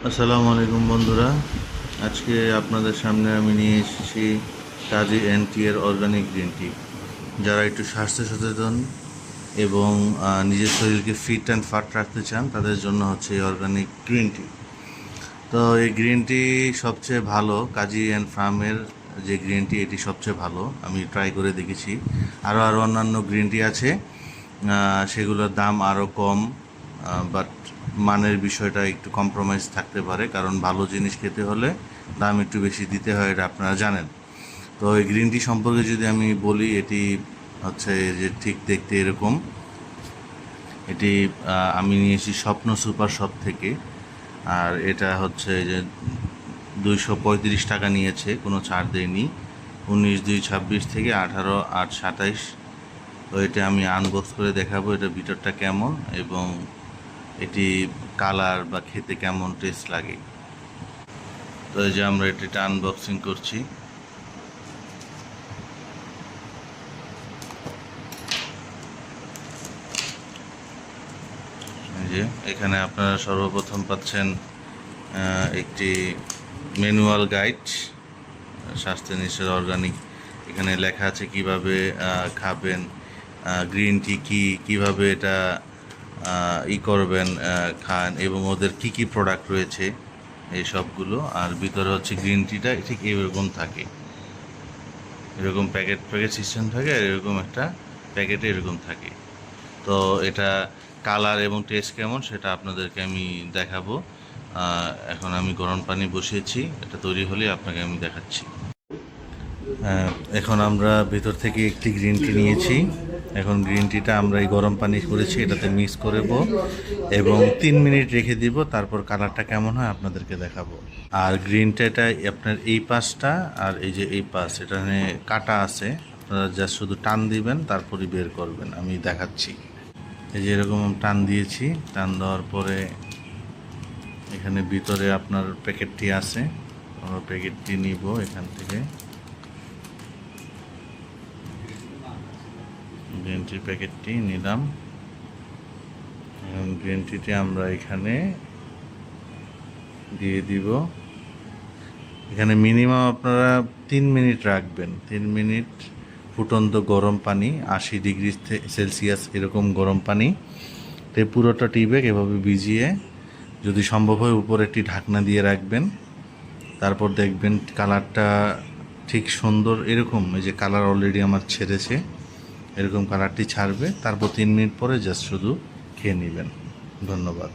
আসসালামু আলাইকুম বন্ধুরা। আজকে আপনাদের সামনে আমি নিয়ে এসেছি কাজী এনটি এর অর্গানিক গ্রিন টি। যারা একটু স্বাস্থ্য সচেতন এবং নিজের শরীরকে ফিট অ্যান্ড ফাট রাখতে চান তাদের জন্য হচ্ছে এই অর্গানিক গ্রিন টি। তো এই গ্রিন টি সবচেয়ে ভালো, কাজী অ্যান্ড ফার্মের যে গ্রিন টি এটি সবচেয়ে ভালো। আমি ট্রাই করে দেখেছি। আরও অন্যান্য গ্রিন টি আছে, সেগুলোর দাম আরও কম, বাট মানের বিষয়টা একটু কম্প্রোমাইজ থাকতে পারে, কারণ ভালো জিনিস খেতে হলে দাম একটু বেশি দিতে হয়, এটা আপনারা জানেন। তো এই গ্রিন টি সম্পর্কে যদি আমি বলি, এটি হচ্ছে যে ঠিক দেখতে এরকম। এটি আমি নিয়েছি স্বপ্ন সুপার শপ থেকে। আর এটা হচ্ছে যে 235 টাকা নিয়েছে, কোনো ছাড় দেয়নি। 19/2/26 থেকে 18/8/27। তো এটা আমি আনবক্স করে দেখাবো এটা ভিতরটা কেমন এবং এটি কালার বা খেতে কেমন টেস্ট লাগে। তো এই যে আমরা এটা আনবক্সিং করছি। এই যে এখানে আপনারা সর্বপ্রথম পাচ্ছেন একটি ম্যানুয়াল গাইড, স্বাস্থ্য নিশ্চয় অর্গানিক। এখানে লেখা আছে কিভাবে খাবেন, গ্রিন টি কীভাবে এটা করবেন, খান, এবং ওদের কি প্রোডাক্ট রয়েছে এই সবগুলো। আর ভিতরে হচ্ছে গ্রিন টিটা ঠিক এরকম থাকে, এরকম প্যাকেট সিস্টেম থাকে, আর এরকম একটা প্যাকেটে এরকম থাকে। তো এটা কালার এবং টেস্ট কেমন সেটা আপনাদেরকে আমি দেখাবো। এখন আমি গরম পানি বসিয়েছি, এটা তৈরি হলে আপনাকে আমি দেখাচ্ছি। এখন আমরা ভেতর থেকে একটি গ্রিন টি নিয়েছি। এখন গ্রিন টিটা আমরা এই গরম পানি করেছি এটাতে মিক্স করব এবং 3 মিনিট রেখে দিব, তারপর কালারটা কেমন হয় আপনাদেরকে দেখাবো। আর গ্রিন টিটা আপনার এই পাশটা আর এই যে এই পাশ, এখানে কাটা আছে, আপনারা জাস্ট শুধু টান দিবেন তারপরই বের করবেন। আমি দেখাচ্ছি। এই যে এরকম টান দিয়েছি, টান দেওয়ার পরে এখানে ভিতরে আপনার প্যাকেটটি আছে, আমরা প্যাকেটটি নিব এখান থেকে। গ্রিন টির প্যাকেটটি নিলাম। গ্রিন টিটি আমরা এখানে দিয়ে দিব। এখানে মিনিমাম আপনারা 3 মিনিট রাখবেন। 3 মিনিট ফুটন্ত গরম পানি, 80 ডিগ্রি সেলসিয়াস এরকম গরম পানি তে পুরোটা টি ব্যাগ এভাবে ভিজিয়ে, যদি সম্ভব হয় উপরে একটি ঢাকনা দিয়ে রাখবেন। তারপর দেখবেন কালারটা ঠিক সুন্দর এরকম, এই যে কালার অলরেডি আমার ছেড়েছে, এরকম কালারটি ছাড়বে। তারপর 3 মিনিট পরে জাস্ট শুধু খেয়ে নেবেন। ধন্যবাদ।